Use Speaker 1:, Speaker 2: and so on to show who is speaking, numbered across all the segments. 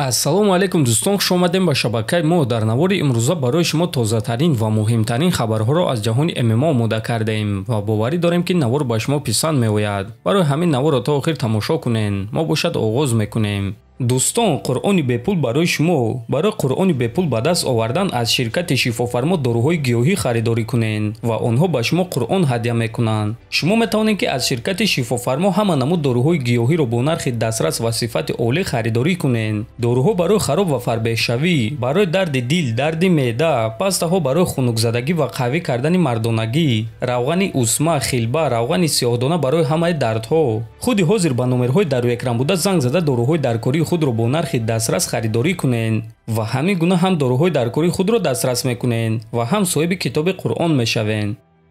Speaker 1: ассалому алайкум дӯстон, хуш омадем ба шабакаи мо. Дар навори имрӯза барои шумо тозатарин ва муҳимтарин хабарҳоро аз ҷаҳони ММА омода кардаем ва боварӣ дорем ки навор ба шумо писанд меояд. Барои ҳамин наворро то охир тамошо кунен. Мо бошад оғоз мекунем. дӯстон, қуръони бепул барои шумо. Барои қуръони бепул ба даст овардан аз ширкати шифофармо доруҳои гиёҳӣ харидорӣ кунен ва онҳо ба шумо қуръон ҳадя мекунанд. Шумо метавонед ки аз ширкати шифофармо ҳама намуд доруҳои гиёҳиро бо нархи дастрас ва сифати олӣ харидорӣ кунен. доруҳо барои хароб ва фарбеҳшавӣ, барои дарди дил, дарди меъда, пастаҳо барои хунукзадагӣ ва қавӣ кардани мардонагӣ, равғани усма, хилба, равғани сиёҳдона барои ҳамаи дардҳо. худи ҳозир ба номерҳои дар рӯи экран буда занг зада доруҳои даркории худро бо нархи дастрас харидорӣ кунен ва ҳамин гуна ҳам доруҳои даркории худро дастрас мекунен ва ҳам соҳиби китоби қуръон мешавен.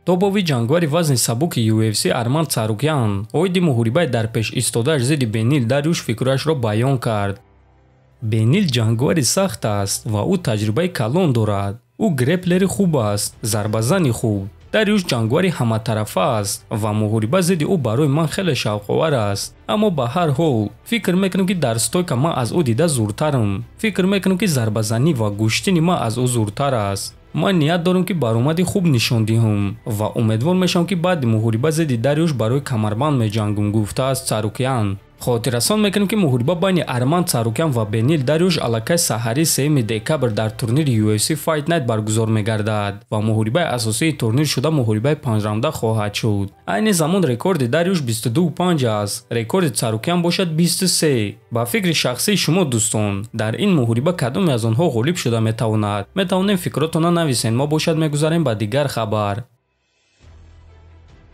Speaker 1: тобови ҷангвари вазни сабуки UFC Арман Царукян оиди муҳорибаи дар пеш истодааш зидди Бенил Дарюш фикрашро баён кард. Бенил ҷангвари сахт аст ва ӯ таҷрибаи калон дорад. ӯ греплери хуб аст, зарбазани хуб. Дарюш ҷангвари ҳаматарафа аст ва муҳориба зидди ӯ барои ман хеле шавқовар аст. аммо ба ҳар ҳол фикр мекунам ки дар стойка ман аз ӯ дида зуртарам. фикр мекунам ки зарбазанӣ ва гӯштини ман аз ӯ зуртар аст. ман ният дорам ки баромади хуб нишон диҳам ва умедвор мешавам ки баъди муҳориба зидди Дарюш барои камарбанд меҷангам, гуфтааст Царукян. хотиррасон мекунем ки муҳориба байни Арман Царукян ва Бенил Дарюш аллакай саҳари 3 декабр дар турнири UFC Fight Night баргузор мегардад ва муҳорибаи асосии турнир шуда муҳорибаи 5 раунда хоҳад шуд. айни замон рекорди Дарюш 22.5 аст, рекорди Царукян бошад 23. ба фикри шахсии шумо дӯстон, дар ин муҳориба кадоме аз онҳо ғолиб шуда метавонад? метавонем фикротона нависен. мо бошад мегузарем ба дигар хабар.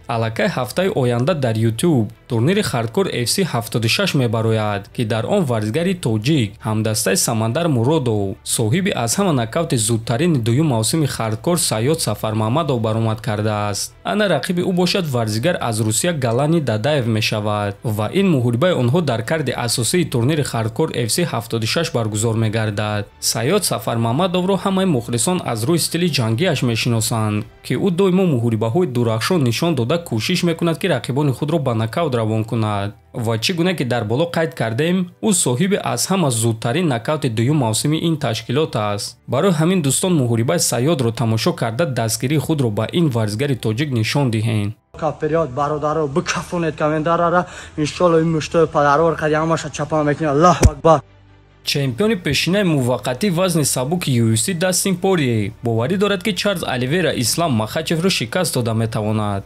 Speaker 1: аллакай ҳафтаи оянда дар YouTube турнири хардкор FC 76 мебарояд ки дар он варзигари тоҷик ҳамдастаи Самандар Муродов соҳиби аз ҳама нокаути зудтарини дуюм мавсими хардкор Саёд Сафармаҳмадов баромад кардааст. ана рақиби ӯ бошад варзигар аз Русия Галани Дадаев мешавад ва ин муҳорибаи онҳо дар карди асосии турнири хардкор FC 76 баргузор мегардад. Саёд Сафармаҳмадовро ҳамаи мухлисон аз рӯи стили ҷангиаш мешиносанд ки ӯ доимо муҳорибаҳои дурахшон нишон дода кӯшиш мекунад ки рақибони худро ба нокаут равон кунад ва чӣ гуна ки дар боло қайд кардем, ӯ соҳиби аз ҳама зудтарин нокаути дуюм мавсими ин ташкилот аст. барои ҳамин дӯстон муҳорибаи Саёдро тамошо карда дастгирии худро ба ин варзигари тоҷик нишон диҳед.
Speaker 2: вперед, бародаро, бикафонед комментарара, иншалло ин муштои падарвор қадямаша чапа мекунад. Аллаҳу акбар. чемпиони пешинаи муваққатии вазни сабуки UFC Дастин Порье боварӣ дорад ки Чарлз Оливера Ислам Махачевро шикаст дода метавонад.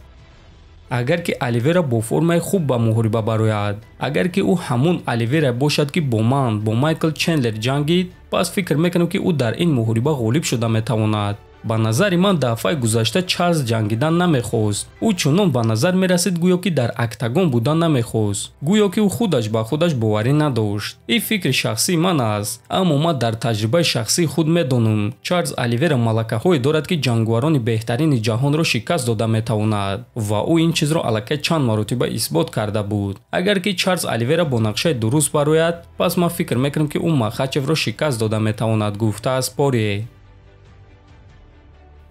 Speaker 2: агар ки Оливера бо формаи хуб ба муҳориба барояд, агар ки ӯ ҳамон Оливера бошад ки бо ман бо Майкл Чендлер ҷангид, пас фикр мекунам ки ӯ дар ин муҳориба ғолиб шуда метавонад. ба назари ман дафъаи гузашта Чарлз ҷангидан намехост. ӯ чунон ба назар мерасид гӯё ки дар октагон будан намехост, гӯё ки ӯ худаш ба худаш боварӣ надошт. ин фикри шахсии ман аст, аммо ман дар таҷрибаи шахсии худ медонам Чарлз Оливера малакаҳое дорад ки ҷангварони беҳтарини ҷаҳонро шикаст дода метавонад ва ӯ ин чизро аллакай чанд маротиба исбот карда буд. агар ки Чарлз Оливера бо нақшаи дуруст барояд, пас ман фикр мекунам ки ӯ Махачевро шикаст дода метавонад, гуфтааст Порье.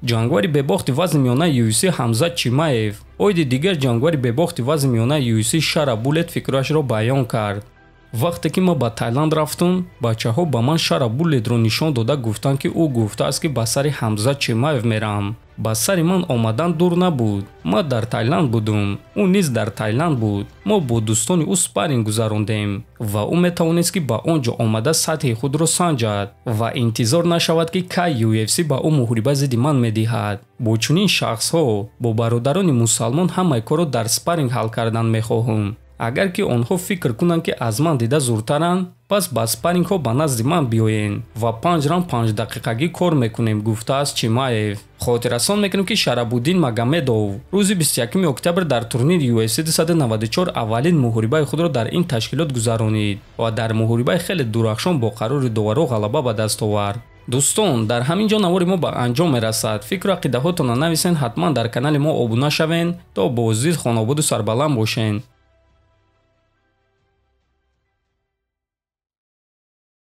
Speaker 2: ҷангвари бебохти вазни миёнаи UFC Ҳамзат Чимаев оиди дигар ҷангвари бебохти вазни миёнаи UFC Шара Булет фикрашро баён кард. вақте ки ма ба Тайланд рафтум, бачаҳо ба ман Шара Булетро нишон дода гуфтанд ки ӯ гуфтааст ки ба сари Ҳамзат Чимаев мерам. ба сари ман омадан дур набуд. ма дар Тайланд будум, ӯ низ дар Тайланд буд. мо бо дӯстони ӯ спарринг гузарондем ва ӯ метавонист ки ба он ҷо омада сатҳи худро санҷад ва интизор нашавад ки кай UFC ба ӯ муҳориба зидди ман медиҳад. бо чунин шахсҳо бо бародарони мусалмон ҳамаи корро дар спарринг ҳал кардан мехоҳам. агар ки онҳо фикр кунанд ки аз ман дида зуртаранд, пас ба спаррингҳо ба назди ман биёен ва 5 раунд 5 дақиқагӣ кор мекунем, гуфтааст Чимаев. хотиррасон мекунем ки Шарабуддин Магомедов рӯзи 21 октябр дар турнири UFC 294 аввалин муҳорибаи худро дар ин ташкилот гузаронид ва дар муҳорибаи хеле дурахшон бо қарори доваро ғалаба ба даст овард. дӯстон, дар ҳамин ҷо навори мо ба анҷом мерасад. фикру ақидаҳотонро нависен, ҳатман дар канали мо обуна шавен то бозид хонободу сарбаланд бошен.